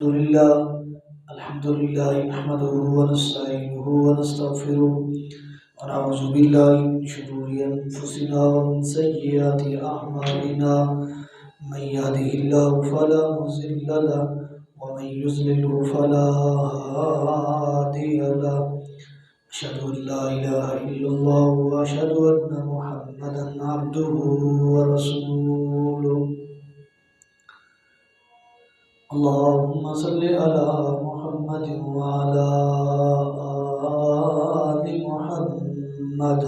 الحمد لله نحمده ونستعينه ونستغفره ونعوذ بالله من شرور أنفسنا ومن سيئات أعمالنا من يهده الله فلا مضل له ومن يضلله فلا هادي له أشهد أن لا إله إلا الله وأشهد أن محمدا عبده ورسوله اللهم صل على محمد وعلى آل محمد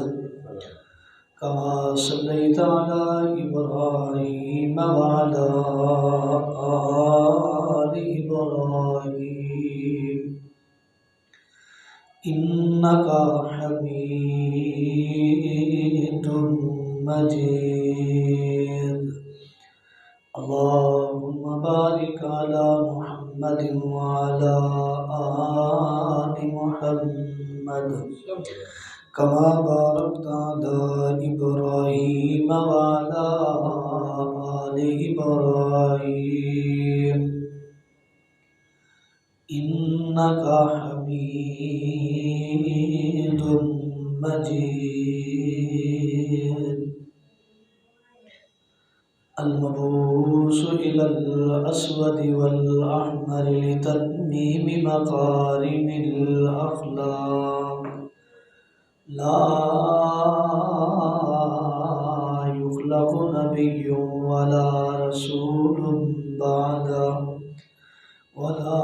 كما صليت على إبراهيم وعلى آل إبراهيم إنك حميد مجيد اللهم بارك على محمد وعلى آل محمد كما باركت على إبراهيم وعلى آل إبراهيم إنك حميد مجيد المبعوث إلى الأسود والأحمر لتتميم مكارم الأخلاق لا يخلق نبي ولا رسول بعده ولا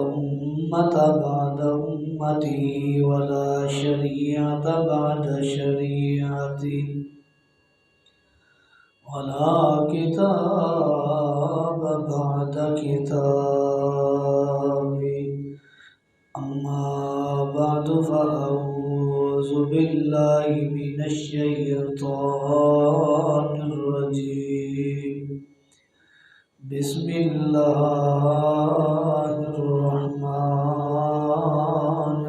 أمة بعد أمتي ولا شريعة بعد شريعتي ولا كتاب بعد كتابي أما بعد فأعوذ بالله من الشيطان الرجيم بسم الله الرحمن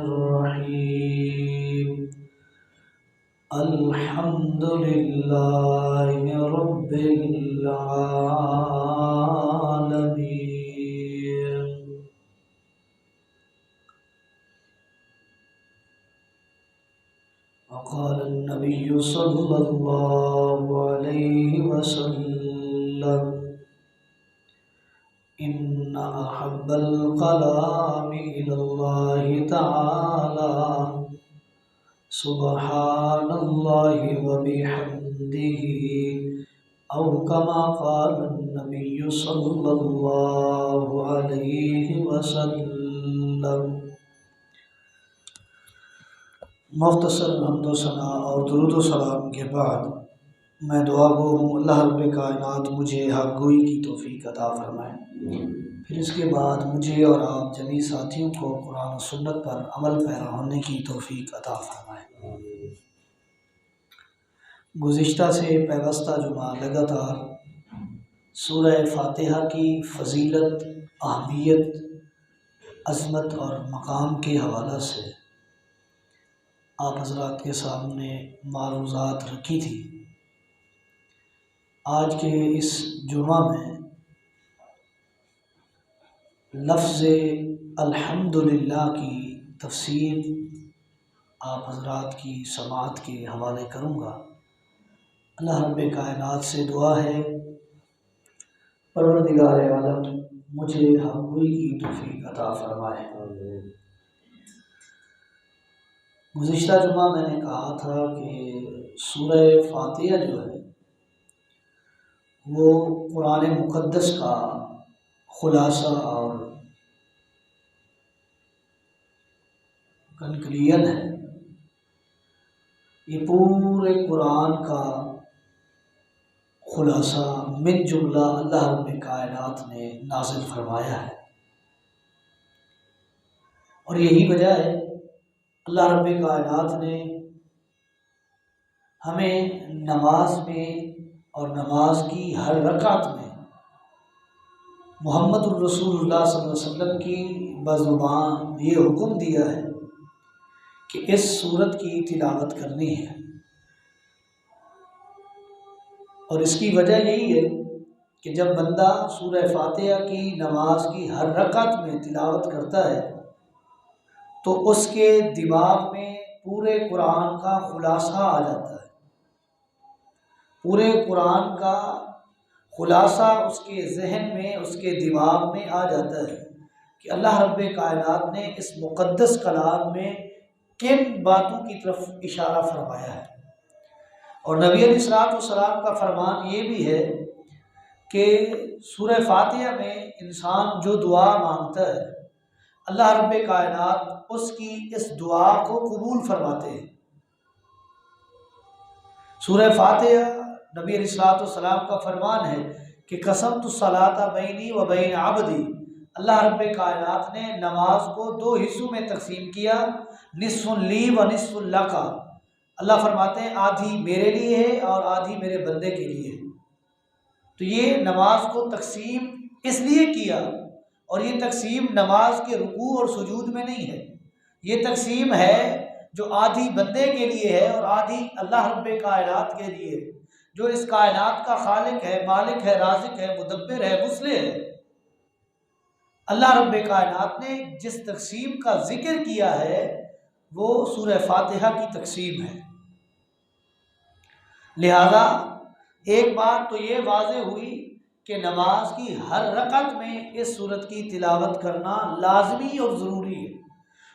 الرحيم الحمد لله رب العالمين وقال النبي صلى الله عليه وسلم إن أحب الكلام إلى الله تعالى سبحان الله وبحمده أو كما قال النبي صلى الله عليه وسلم مختصر حمد و ثنا اور درود و سلام کے بعد میں دعا گو ہوں اللہ رب کائنات مجھے حق گوئی کی توفیق عطا فرمائے، پھر اس کے بعد مجھے اور آپ جمیع ساتھیوں کو قرآن و سنت پر عمل پیرا ہونے کی توفیق عطا فرمائے۔ گزشتہ سے پیوستہ جمعہ لگاتار سورہ فاتحہ کی فضیلت، اہمیت، عظمت اور مقام کے حوالہ سے آپ حضرات کے سامنے معروضات رکھی تھی۔ آج کے اس جمعہ میں لفظ الحمدللہ کی تفسیر آپ حضرات کی سماعت کے حوالے کروں گا۔ اللہ رب کائنات سے دعا ہے پروردگار عالم مجھے حق گوئی کی توفیق عطا فرمائے۔ گزشتہ جمعہ میں نے کہا تھا کہ سورہ فاتحہ جو ہے وہ قرآن مقدس کا خلاصہ اور کنکلیجن ہے۔ یہ پورے قرآن کا خلاصہ من جملہ اللہ رب کائنات نے نازل فرمایا ہے، اور یہی وجہ ہے اللہ رب کائنات نے ہمیں نماز میں اور نماز کی ہر رکعت میں محمد الرسول اللہ صلی اللہ علیہ وسلم کی بزبان یہ حکم دیا ہے کہ اس سورت کی تلاوت کرنی ہے، اور اس کی وجہ یہی ہے کہ جب بندہ سورہ فاتحہ کی نماز کی ہر رکعت میں تلاوت کرتا ہے تو اس کے دماغ میں پورے قرآن کا خلاصہ آ جاتا ہے، پورے قرآن کا خلاصہ اس کے ذہن میں، اس کے دماغ میں آ جاتا ہے کہ اللہ رب کائنات نے اس مقدس کلام میں کن باتوں کی طرف اشارہ فرمایا ہے۔ اور نبی علیہ الصلوۃ والسلام کا فرمان یہ بھی ہے کہ سورہ فاتحہ میں انسان جو دعا مانگتا ہے اللہ رب کائنات اس کی اس دعا کو قبول فرماتے ہیں۔ سورہ فاتحہ نبی علیہ الصلوۃ والسلام کا فرمان ہے کہ قسمت الصلاۃ بینی و بین عبدی، اللہ رب کائنات نے نماز کو دو حصوں میں تقسیم کیا، نصف لی و نصف لک۔ اللہ فرماتے ہیں آدھی میرے لیے ہے اور آدھی میرے بندے کے لیے ہے۔ تو یہ نماز کو تقسیم اس لیے کیا، اور یہ تقسیم نماز کے رکوع اور سجود میں نہیں ہے، یہ تقسیم ہے جو آدھی بندے کے لیے ہے اور آدھی اللہ رب کائنات کے لیے، جو اس کائنات کا خالق ہے، مالک ہے، رازق ہے، مدبر ہے، مصلح ہے۔ اللہ رب کائنات نے جس تقسیم کا ذکر کیا ہے وہ سورہ فاتحہ کی تقسیم ہے۔ لہذا ایک بات تو یہ واضح ہوئی کہ نماز کی ہر رکعت میں اس سورت کی تلاوت کرنا لازمی اور ضروری ہے۔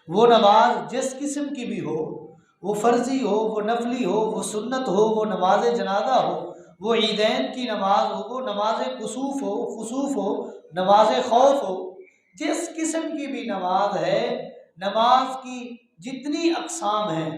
وہ نماز جس قسم کی بھی ہو، وہ فرضی ہو، وہ نفلی ہو، وہ سنت ہو، وہ نماز جنازہ ہو، وہ عیدین کی نماز ہو، وہ نماز کسوف ہو، خسوف ہو، نماز خوف ہو، جس قسم کی بھی نماز ہے، نماز کی جتنی اقسام ہیں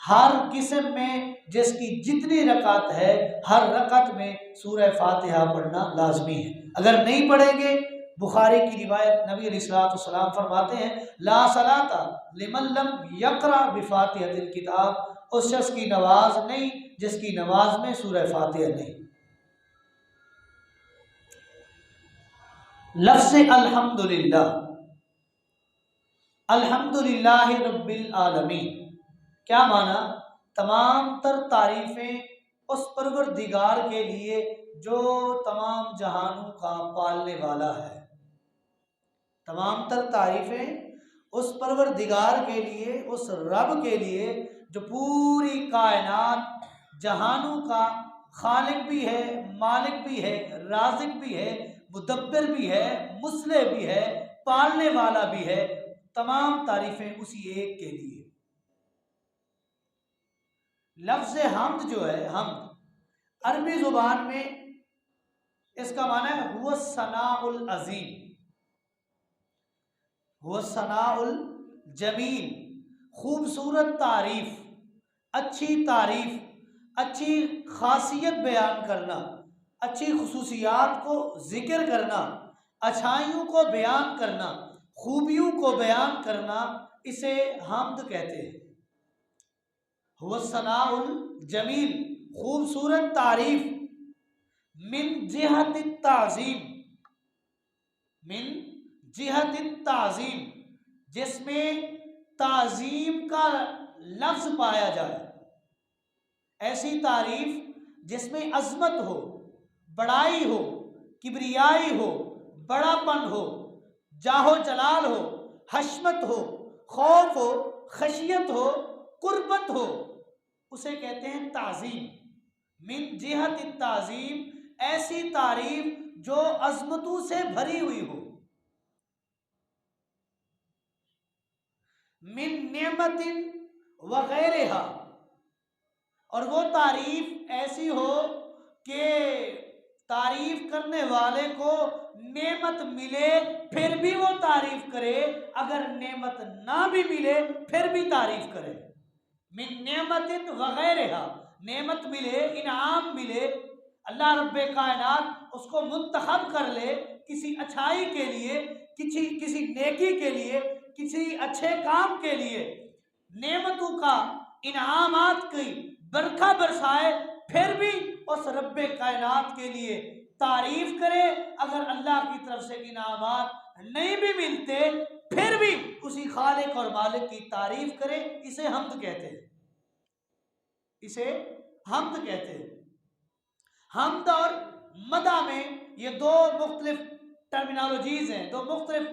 ہر قسم میں جس کی جتنی رکعت ہے ہر رکعت میں سورہ فاتحہ پڑھنا لازمی ہے۔ اگر نہیں پڑھیں گے، بخاری کی روایت نبی علیہ الصلوۃ والسلام فرماتے ہیں لا صلاۃ لمن لم یقرأ بفاتحۃ الکتاب، اس شخص کی نماز نہیں جس کی نماز میں سورہ فاتحہ نہیں۔ لفظ الحمدللہ، الحمدللہ رب العالمین، کیا معنی؟ تمام تر تعریفیں اس پروردگار کے لیے جو تمام جہانوں کا پالنے والا ہے۔ تمام تر تعریفیں اس پروردگار کے لیے، اس رب کے لیے جو پوری کائنات جہانوں کا خالق بھی ہے، مالک بھی ہے، رازق بھی ہے، مدبر بھی ہے، مصلح بھی ہے، پالنے والا بھی ہے۔ تمام تعریفیں اسی ایک کے لیے۔ لفظ حمد جو ہے، حمد عربی زبان میں اس کا معنی ہے هو الثناء العظیم، هو الثناء الجمیل، خوبصورت تعریف، اچھی تعریف، اچھی خاصیت بیان کرنا، اچھی خصوصیات کو ذکر کرنا، اچھائیوں کو بیان کرنا، خوبیوں کو بیان کرنا، اسے حمد کہتے ہیں۔ هو الثناء الجمیل، خوبصورت تعریف، من جہت التعظیم، من جہت التعظیم، جس میں تعظیم کا لفظ پایا جائے، ایسی تعریف جس میں عظمت ہو، بڑائی ہو، کبریائی ہو، بڑا پن ہو، جاہ و جلال ہو، حشمت ہو، خوف ہو، خشیت ہو، قربت ہو، اسے کہتے ہیں تعظیم۔ من جہت التعظیم، ایسی تعریف جو عظمتوں سے بھری ہوئی ہو۔ من نعمت وغیرہا، اور وہ تعریف ایسی ہو کہ تعریف کرنے والے کو نعمت ملے پھر بھی وہ تعریف کرے، اگر نعمت نہ بھی ملے پھر بھی تعریف کرے۔ من نعمت وغیرہا، نعمت ملے، انعام ملے، اللہ رب کائنات اس کو منتخب کر لے کسی اچھائی کے لیے، کسی نیکی کے لیے، کسی اچھے کام کے لیے، نعمتوں کا، انعامات کی برکھا برسائے، پھر بھی اس رب کائنات کے لیے تعریف کرے۔ اگر اللہ کی طرف سے انعامات نہیں بھی ملتے پھر بھی اسی خالق اور مالک کی تعریف کرے، اسے حمد کہتے ہیں، اسے حمد کہتے ہیں۔ حمد اور مدح میں یہ دو مختلف ٹرمینالوجیز ہیں، دو مختلف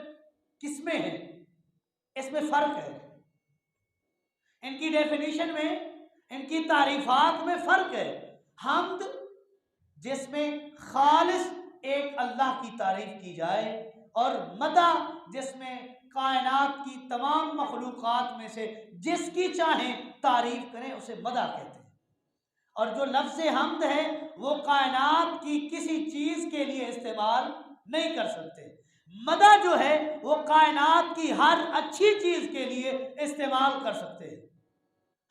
قسمیں ہیں، اس میں فرق ہے، ان کی ڈیفینیشن میں، ان کی تعریفات میں فرق ہے۔ حمد جس میں خالص ایک اللہ کی تعریف کی جائے، اور مدح جس میں کائنات کی تمام مخلوقات میں سے جس کی چاہیں تعریف کریں اسے مدح کہتے ہیں۔ اور جو لفظ حمد ہے وہ کائنات کی کسی چیز کے لیے استعمال نہیں کر سکتے، مدح جو ہے وہ کائنات کی ہر اچھی چیز کے لیے استعمال کر سکتے ہیں۔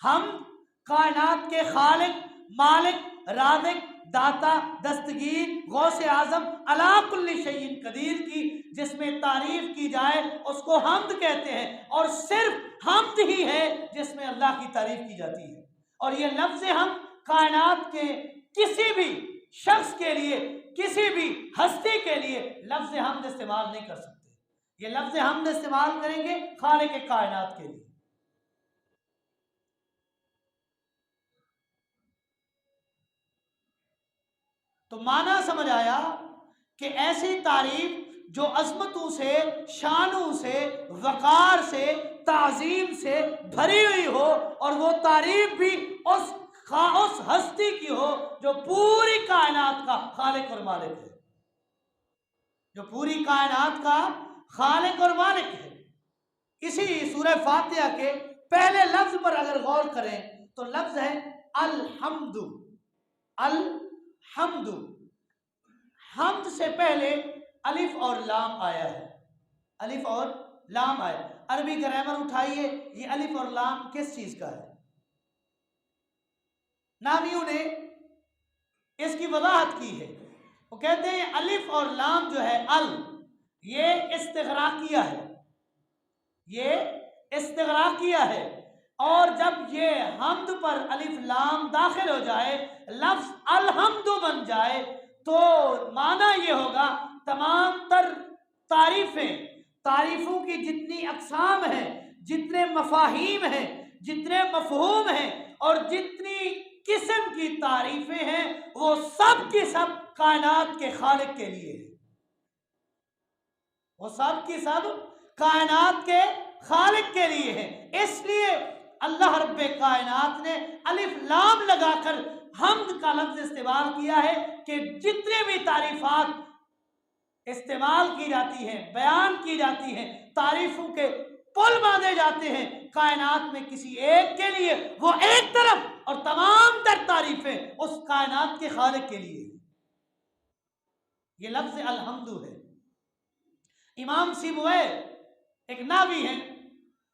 حمد کائنات کے خالق، مالک، رازق، داتا، دستگیر، غوث اعظم، علی کل شیء قدیر کی جس میں تعریف کی جائے اس کو حمد کہتے ہیں، اور صرف حمد ہی ہے جس میں اللہ کی تعریف کی جاتی ہے۔ اور یہ لفظ حمد کائنات کے کسی بھی شخص کے لیے، کسی بھی ہستی کے لیے لفظ حمد استعمال نہیں کر سکتے، یہ لفظ حمد استعمال کریں گے خالق کائنات کے لیے۔ تو معنی سمجھ آیا کہ ایسی تعریف جو عظمتوں سے، شانوں سے، وقار سے، تعظیم سے بھری ہوئی ہو، اور وہ تعریف بھی اس ہستی کی ہو جو پوری کائنات کا خالق اور مالک ہے، جو پوری کائنات کا خالق اور مالک ہے۔ اسی سورہ فاتحہ کے پہلے لفظ پر اگر غور کریں تو لفظ ہے الحمد۔ الحمد، حمد سے پہلے الف اور لام آیا ہے، الف اور لام آیا۔ عربی گرامر اٹھائیے، یہ الف اور لام کس چیز کا ہے؟ نحویوں نے اس کی وضاحت کی ہے، وہ کہتے ہیں الف اور لام جو ہے یہ استغراقیہ ہے، یہ استغراقیہ ہے، اور جب یہ حمد پر الف لام داخل ہو جائے، لفظ الحمد بن جائے، تو معنی یہ ہوگا تمام تر تعریفوں کی جتنی اقسام ہیں، جتنے مفاہیم ہیں، جتنے مفہوم ہیں، اور جتنی قسم کی تعریفیں ہیں، وہ سب کی سب کائنات کے خالق کے لیے ہیں، وہ سب کی سب کائنات کے خالق کے لیے ہیں۔ اس لیے اللہ رب کائنات نے الف لام لگا کر حمد کا لفظ استعمال کیا ہے کہ جتنے بھی تعریفات استعمال کی جاتی ہیں، بیان کی جاتی ہیں، تعریفوں کے پل باندھے جاتے ہیں کائنات میں کسی ایک کے لیے، وہ ایک طرف، اور تمام تر تعریفیں اس کائنات کے خالق کے لیے۔ یہ لفظ الحمد ہے۔ امام سیبویہ ایک نحوی ہیں،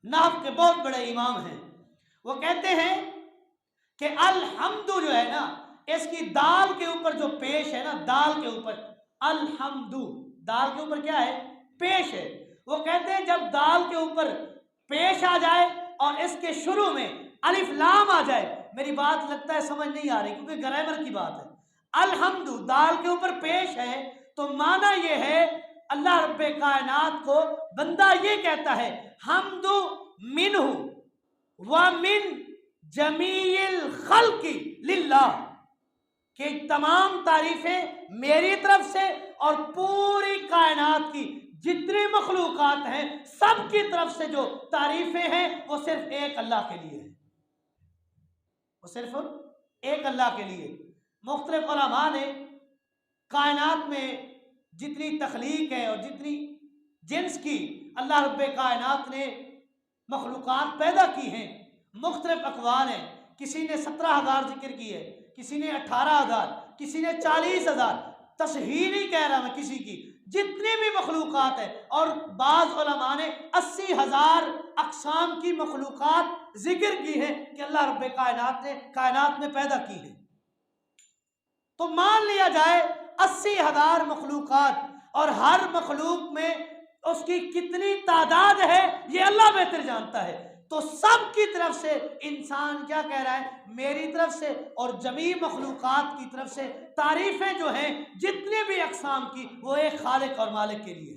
نحو کے بہت بڑے امام ہیں، وہ کہتے ہیں کہ الحمد جو ہے نا، اس کی دال کے اوپر جو پیش ہے نا، دال کے اوپر الحمد، دال کے اوپر کیا ہے؟ پیش ہے۔ وہ کہتے ہیں جب دال کے اوپر پیش آ جائے اور اس کے شروع میں الف لام آ جائے، میری بات لگتا ہے سمجھ نہیں آ رہی کیونکہ گرامر کی بات ہے، الحمد دال کے اوپر پیش ہے تو معنی یہ ہے اللہ رب کائنات کو بندہ یہ کہتا ہے حمد منہ ومن جمیع الخلق للہ، کہ تمام تعریفیں میری طرف سے اور پوری کائنات کی جتنی مخلوقات ہیں سب کی طرف سے جو تعریفیں ہیں وہ صرف ایک اللہ کے لیے ہیں، وہ صرف ایک اللہ کے لیے۔ مختلف علماء نے کائنات میں جتنی تخلیق ہے اور جتنی جنس کی اللہ رب کائنات نے مخلوقات پیدا کی ہیں، مختلف اقوال ہیں، کسی نے 17,000 ذکر کی ہے، کسی نے 18,000، کسی نے 40,000، تصحیح نہیں کہہ رہا میں کسی کی، جتنی بھی مخلوقات ہیں، اور بعض علماء نے 80,000 اقسام کی مخلوقات ذکر کی ہیں کہ اللہ رب کائنات نے کائنات میں پیدا کی ہے۔ تو مان لیا جائے 80,000 مخلوقات، اور ہر مخلوق میں اس کی کتنی تعداد ہے یہ اللہ بہتر جانتا ہے، تو سب کی طرف سے انسان کیا کہہ رہا ہے؟ میری طرف سے اور جمیع مخلوقات کی طرف سے تعریفیں جو ہیں جتنے بھی اقسام کی، وہ ایک خالق اور مالک کے لیے،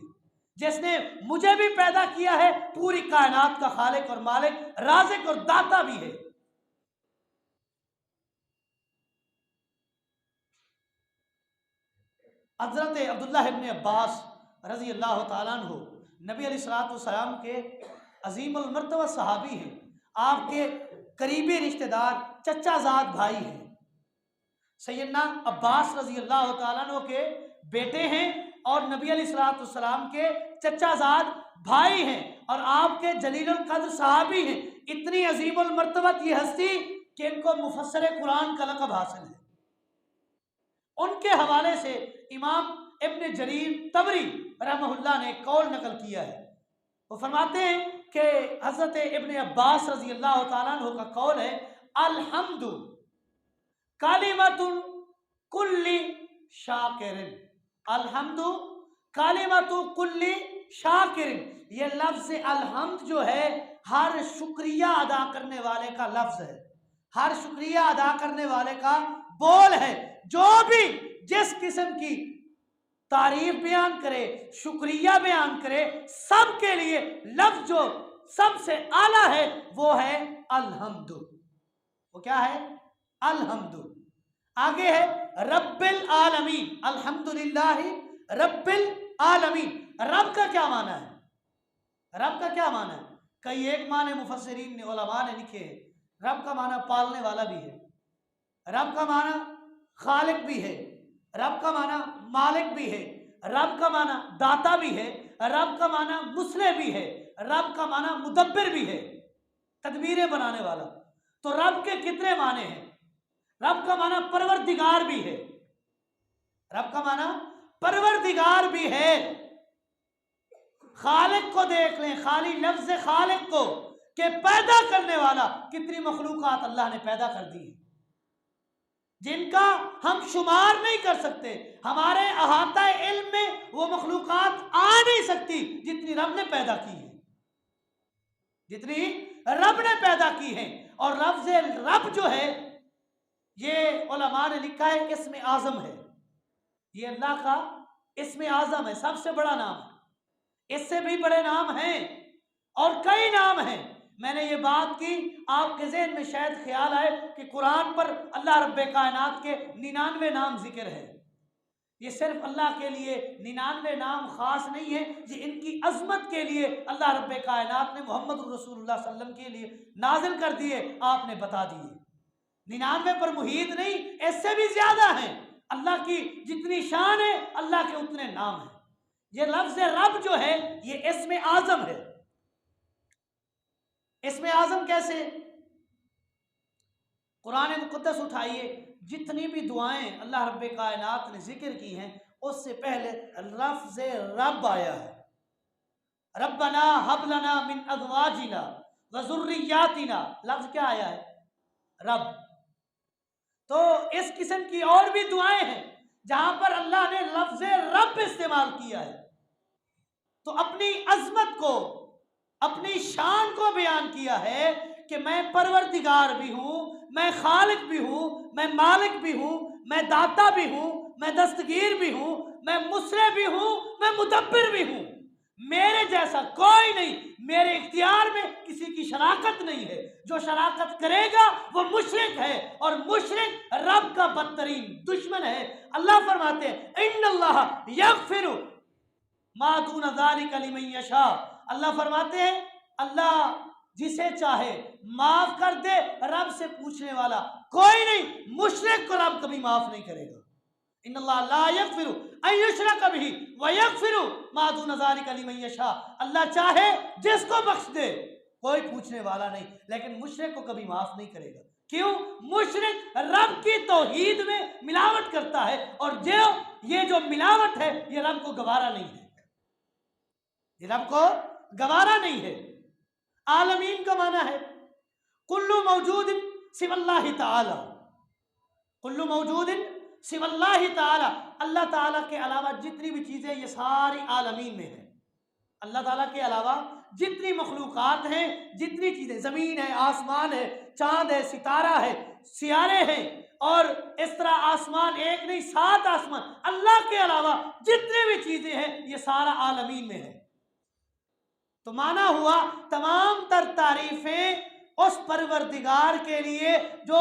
جس نے مجھے بھی پیدا کیا ہے، پوری کائنات کا خالق اور مالک، رازق اور داتا بھی ہے۔ حضرت عبداللہ ابن عباس رضی اللہ تعالیٰ عنہ نبی علیہ الصلوۃ والسلام کے عظیم المرتبہ صحابی ہیں، آپ کے قریبی رشتہ دار چچا زاد بھائی ہیں، سیدنا عباس رضی اللہ تعالیٰ عنہ کے بیٹے ہیں اور نبی علیہ الصلوۃ والسلام کے چچا زاد بھائی ہیں اور آپ کے جلیل القدر صحابی ہیں۔ اتنی عظیم المرتبت یہ ہستی کہ ان کو مفسر قرآن کا لقب حاصل ہے۔ ان کے حوالے سے امام ابن جریر طبری رحمہ اللہ نے قول نقل کیا ہے، وہ فرماتے ہیں کہ حضرت ابن عباس رضی اللہ تعالیٰ عنہ کا قول ہے، الحمد کلمۃ کل شاکر، الحمد کلمۃ کل شاکر، یہ لفظ الحمد جو ہے ہر شکریہ ادا کرنے والے کا لفظ ہے، ہر شکریہ ادا کرنے والے کا بول ہے۔ جو بھی جس قسم کی تعریف بیان کرے، شکریہ بیان کرے، سب کے لیے لفظ جو سب سے اعلیٰ ہے وہ ہے الحمد۔ وہ کیا ہے؟ الحمد۔ آگے ہے رب العالمین، الحمدللہ رب العالمین۔ رب کا کیا معنی ہے؟ رب کا کیا معنی ہے؟ کئی ایک معنی مفسرین نے، علماء نے لکھے ہیں۔ رب کا معنی پالنے والا بھی ہے، رب کا معنی خالق بھی ہے، رب کا معنی مالک بھی ہے، رب کا معنی داتا بھی ہے، رب کا معنی مصلح بھی ہے، رب کا معنی مدبر بھی ہے، تدبیریں بنانے والا۔ تو رب کے کتنے معنی ہیں؟ رب کا معنی پروردگار بھی ہے، رب کا معنی پروردگار بھی ہے۔ خالق کو دیکھ لیں، خالی لفظ خالق کو، کہ پیدا کرنے والا، کتنی مخلوقات اللہ نے پیدا کر دی ہیں جن کا ہم شمار نہیں کر سکتے، ہمارے احاطہ علم میں وہ مخلوقات آ نہیں سکتی جتنی رب نے پیدا کی ہے، جتنی رب نے پیدا کی ہے۔ اور لفظ رب جو ہے یہ علماء نے لکھا ہے اسم اعظم ہے، یہ اللہ کا اسم اعظم ہے، سب سے بڑا نام ہے۔ اس سے بھی بڑے نام ہیں اور کئی نام ہیں۔ میں نے یہ بات کی، آپ کے ذہن میں شاید خیال آئے کہ قرآن پر اللہ رب کائنات کے 99 نام ذکر ہے۔ یہ صرف اللہ کے لیے 99 نام خاص نہیں ہے، یہ ان کی عظمت کے لیے اللہ رب کائنات نے محمد رسول اللہ صلی اللہ علیہ وسلم کے لیے نازل کر دیے، آپ نے بتا دیے۔ 99 پر محیط نہیں، اس سے بھی زیادہ ہیں۔ اللہ کی جتنی شان ہے اللہ کے اتنے نام ہیں۔ یہ لفظ رب جو ہے یہ اسم اعظم ہے۔ اسم اعظم کیسے؟ قرآن مقدس اٹھائیے، جتنی بھی دعائیں اللہ رب کائنات نے ذکر کی ہیں اس سے پہلے لفظ رب آیا ہے۔ ربنا ہب لنا من ازواجنا وذریاتنا، لفظ کیا آیا ہے؟ رب۔ تو اس قسم کی اور بھی دعائیں ہیں جہاں پر اللہ نے لفظ رب استعمال کیا ہے۔ تو اپنی عظمت کو، اپنی شان کو بیان کیا ہے کہ میں پروردگار بھی ہوں، میں خالق بھی ہوں، میں مالک بھی ہوں، میں داتا بھی ہوں، میں دستگیر بھی ہوں، میں مصلح بھی ہوں، میں مدبر بھی ہوں۔ میرے جیسا کوئی نہیں، میرے اختیار میں کسی کی شراکت نہیں ہے۔ جو شراکت کرے گا وہ مشرک ہے، اور مشرک رب کا بدترین دشمن ہے۔ اللہ فرماتے ہیں ان اللہ یغفر ما دون ذلک لمن یشاء، اللہ فرماتے ہیں اللہ جسے چاہے معاف کر دے۔ رب سے پوچھنے والا کوئی نہیں، مشرک کو رب کبھی معاف نہیں کرے گا۔ ان اللہ لا یغفر ان یشرک بہ ویغفر ما دون ذلک لمن یشاء، اللہ چاہے جس کو بخش دے، کوئی پوچھنے والا نہیں، لیکن مشرک کو کبھی معاف نہیں کرے گا۔ کیوں؟ مشرک رب کی توحید میں ملاوٹ کرتا ہے، اور یہ جو ملاوٹ ہے یہ رب کو گوارا نہیں ہے، یہ رب کو گوارا نہیں ہے۔ عالمین کا معنی ہے کل موجود سوی اللہ تعالی، کل موجود سوی اللہ تعالی، اللہ تعالیٰ کے علاوہ جتنی بھی چیزیں یہ ساری عالمین میں ہیں۔ اللہ تعالیٰ کے علاوہ جتنی مخلوقات ہیں، جتنی چیزیں، زمین ہے، آسمان ہے، چاند ہے، ستارہ ہے، سیارے ہیں، اور اس طرح آسمان ایک نہیں 7 آسمان، اللہ کے علاوہ جتنی بھی چیزیں ہیں یہ سارا عالمین میں ہے۔ تو معنی ہوا تمام تر تعریفیں اس پروردگار کے لیے جو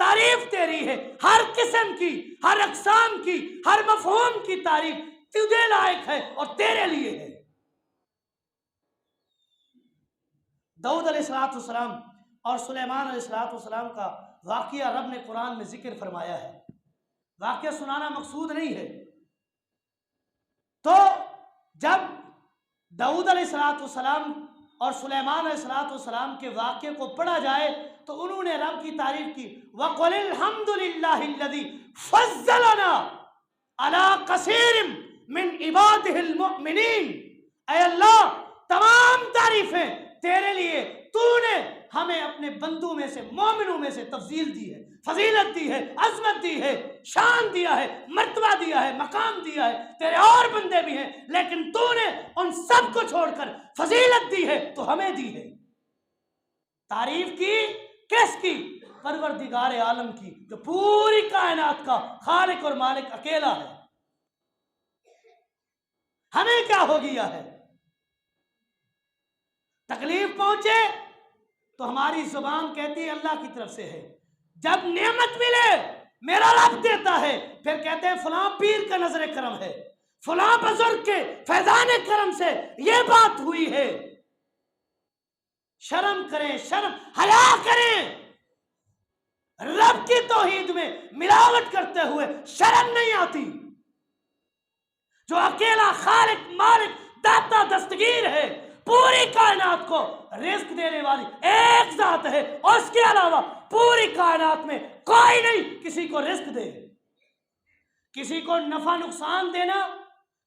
تعریف تیری ہے، ہر قسم کی، ہر اقسام کی، ہر مفہوم کی تعریف تجھے لائق ہے اور تیرے لیے ہے۔ داؤد علیہ السلام اور سلیمان علیہ السلام کا واقعہ رب نے قرآن میں ذکر فرمایا ہے۔ واقعہ سنانا مقصود نہیں ہے۔ تو جب داؤد علیہ السلام اور سلیمان علیہ السلام کے واقعے کو پڑھا جائے تو انہوں نے رب کی تعریف کی، وَقُلِ الْحَمْدُ لِلَّهِ الَّذِي فَضَّلَنَا عَلَىٰ كَثِيرٍ مِّنْ عِبَادِهِ الْمُؤْمِنِينَ۔ اے اللہ، تمام تعریفیں تیرے لیے، تو نے ہمیں اپنے بندوں میں سے، مومنوں میں سے تفضیل دی ہے، فضیلت دی ہے، عظمت دی ہے، شان دیا ہے، مرتبہ دیا ہے، مقام دیا ہے۔ تیرے اور بندے بھی ہیں لیکن تو نے ان سب کو چھوڑ کر فضیلت دی ہے تو ہمیں دی ہے۔ تعریف کی کس کی؟ پروردگار عالم کی، جو پوری کائنات کا خالق اور مالک اکیلا ہے۔ ہمیں کیا ہو گیا ہے؟ تکلیف پہنچے تو ہماری زبان کہتی ہے اللہ کی طرف سے ہے، جب نعمت ملے میرا رب دیتا ہے، پھر کہتے ہیں فلاں پیر کا نظر کرم ہے، فلاں بزرگ کے فیضان کرم سے یہ بات ہوئی ہے۔ شرم کریں، شرم حیا کریں۔ رب کی توحید میں ملاوٹ کرتے ہوئے شرم نہیں آتی۔ جو اکیلا خالق، مالک، داتا، دستگیر ہے، پوری کائنات کو رزق دینے والی ایک ذات ہے، اور اس کے علاوہ پوری کائنات میں کوئی نہیں کسی کو رزق دے۔ کسی کو نفع نقصان دینا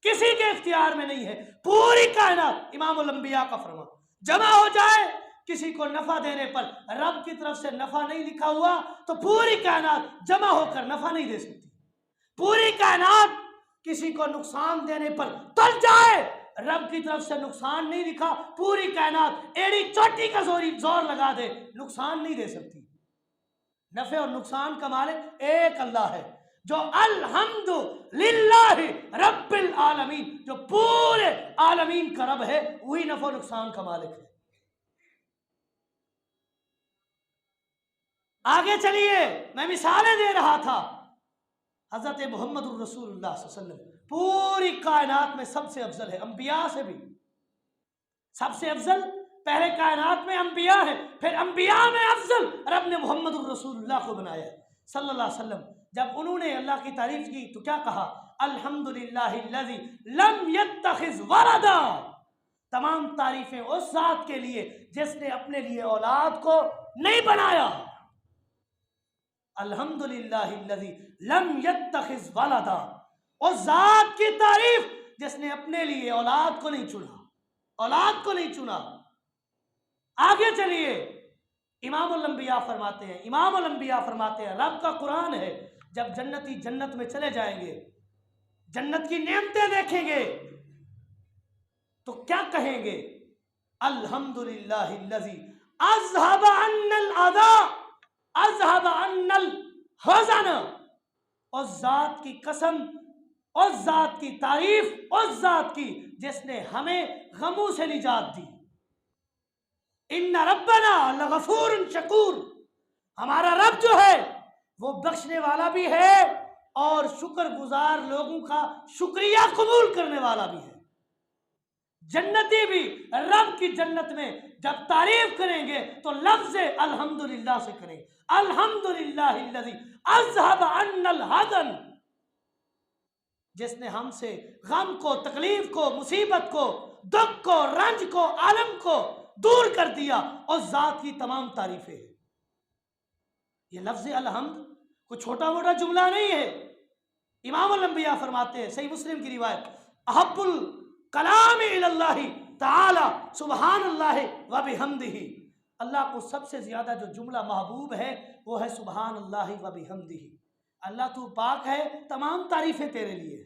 کسی کے اختیار میں نہیں ہے۔ پوری کائنات، امام الانبیاء کا فرمان، جمع ہو جائے، کسی کو نفع دینے پر رب کی طرف سے نفع نہیں لکھا ہوا تو پوری کائنات جمع ہو کر نفع نہیں دے سکتی۔ پوری کائنات کسی کو نقصان دینے پر تل جائے، رب کی طرف سے نقصان نہیں لکھا، پوری کائنات ایڑی چوٹی کا زور لگا دے، نقصان نہیں دے سکتی۔ نفع اور نقصان کا مالک ایک اللہ ہے، جو الحمد للہ رب العالمین، جو پورے عالمین کا رب ہے، وہی نفع و نقصان کا مالک ہے۔ آگے چلیے، میں مثالیں دے رہا تھا۔ حضرت محمد الرسول اللہ صلی اللہ علیہ وسلم پوری کائنات میں سب سے افضل ہے، انبیاء سے بھی سب سے افضل۔ پہلے کائنات میں انبیاء ہیں، پھر انبیاء میں افضل رب نے محمد الرسول اللہ کو بنایا صلی اللہ علیہ وسلم۔ جب انہوں نے اللہ کی تعریف کی تو کیا کہا؟ الحمدللہ الذی لم یتخذ ولدا۔ تمام تعریفیں اس ذات کے لیے جس نے اپنے لیے اولاد کو نہیں بنایا۔ الحمدللہ الذی لم یتخذ ولدا، اس ذات کی تعریف جس نے اپنے لیے اولاد کو نہیں چنا، اولاد کو نہیں چنا۔ آگے چلیے، امام الانبیاء فرماتے ہیں رب کا قرآن ہے، جب جنتی جنت میں چلے جائیں گے، جنت کی نعمتیں دیکھیں گے تو کیا کہیں گے؟ الحمدللہ الذی اذھب عنا الاذى اذھب عنا الحزن۔ اس ذات کی قسم، اس ذات کی تعریف، اس ذات کی جس نے ہمیں غموں سے نجات دی۔ ان ربنا لغفور شکور، ہمارا رب جو ہے وہ بخشنے والا بھی ہے اور شکر گزار لوگوں کا شکریہ قبول کرنے والا بھی ہے۔ جنتی بھی رب کی جنت میں جب تعریف کریں گے تو لفظ الحمدللہ سے کریں گے، الحمدللہ الذی اذھب عنا الحزن، جس نے ہم سے غم کو، تکلیف کو، مصیبت کو، دکھ کو، رنج کو، عالم کو دور کر دیا، اور ذات کی تمام تعریفیں۔ یہ لفظ الحمد کوئی چھوٹا موٹا جملہ نہیں ہے۔ امام الانبیاء فرماتے ہیں، صحیح مسلم کی روایت، احب الکلام الی اللہ تعالی سبحان اللہ و بحمدہ، اللہ کو سب سے زیادہ جو جملہ محبوب ہے وہ ہے سبحان اللہ و بحمدہ۔ اللہ تو پاک ہے، تمام تعریفیں تیرے لیے۔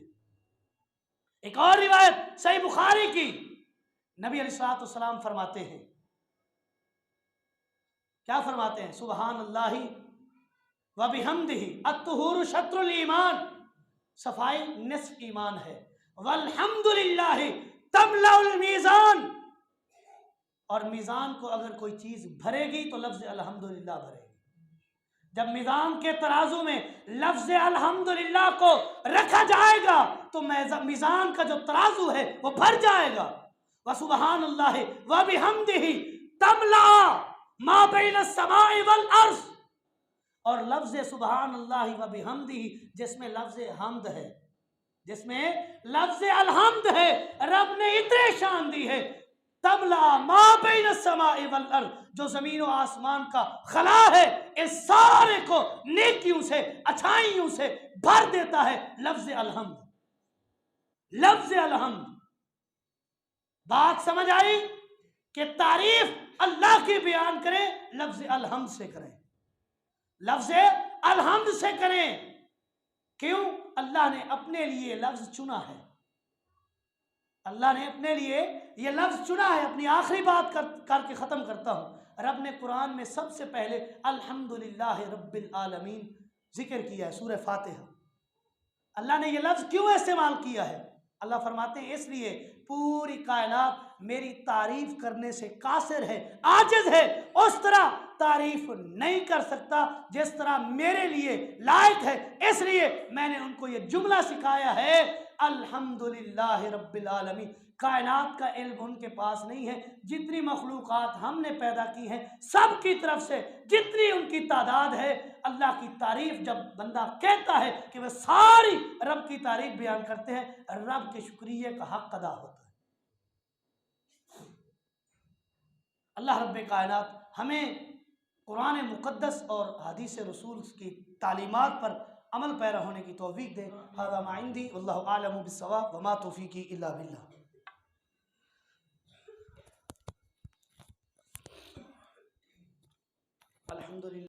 ایک اور روایت صحیح بخاری کی، نبی علیہ الصلوۃ والسلام فرماتے ہیں، کیا فرماتے ہیں؟ سبحان اللہ و بحمدہ الطہور شطر الایمان، صفائی نصف ایمان ہے، والحمدللہ تملأ المیزان، اور میزان کو اگر کوئی چیز بھرے گی تو لفظ الحمدللہ بھرے گی۔ جب میزان کے ترازو میں لفظ الحمدللہ کو رکھا جائے گا تو میزان کا جو ترازو ہے وہ بھر جائے گا. وسبحان اللہ وبحمدہ تملا ما بین السماء والارض. اور لفظ سبحان اللہ وبحمدہ جس میں لفظ حمد ہے، جس میں لفظ الحمد ہے، رب نے اتنے شان دی ہے. تملا ما بین السماء والارض، جو زمین و آسمان کا خلا ہے اس سارے کو نیکیوں سے اچھائیوں سے بھر دیتا ہے لفظ الحمد. لفظ الحمد. بات سمجھ آئی کہ تعریف اللہ کی بیان کریں لفظ الحمد سے کریں، لفظ الحمد سے کریں. کیوں؟ اللہ نے اپنے لیے لفظ چنا ہے. اللہ نے اپنے لیے یہ لفظ چنا ہے. اپنی آخری بات کر کے ختم کرتا ہوں. رب نے قرآن میں سب سے پہلے الحمدللہ رب العالمین ذکر کیا ہے، سورہ فاتحہ. اللہ نے یہ لفظ کیوں استعمال کیا ہے؟ اللہ فرماتے ہیں اس لیے پوری کائنات میری تعریف کرنے سے قاصر ہے، عاجز ہے، اس طرح تعریف نہیں کر سکتا جس طرح میرے لیے لائق ہے. اس لیے میں نے ان کو یہ جملہ سکھایا ہے الحمدللہ رب العالمین. کائنات کا علم ان کے پاس نہیں ہے. جتنی مخلوقات ہم نے پیدا کی ہیں سب کی طرف سے جتنی ان کی تعداد ہے، اللہ کی تعریف جب بندہ کہتا ہے کہ وہ ساری رب کی تعریف بیان کرتے ہیں، رب کے شکریہ کا حق ادا ہوتا ہے. اللہ رب کائنات ہمیں قرآن مقدس اور حدیث رسول کی تعلیمات پر عمل پیرا ہونے کی توفیق دے. ھذا ما عندی واللہ اعلم بالصواب وما توفیقی الا باللہ. الحمدللہ.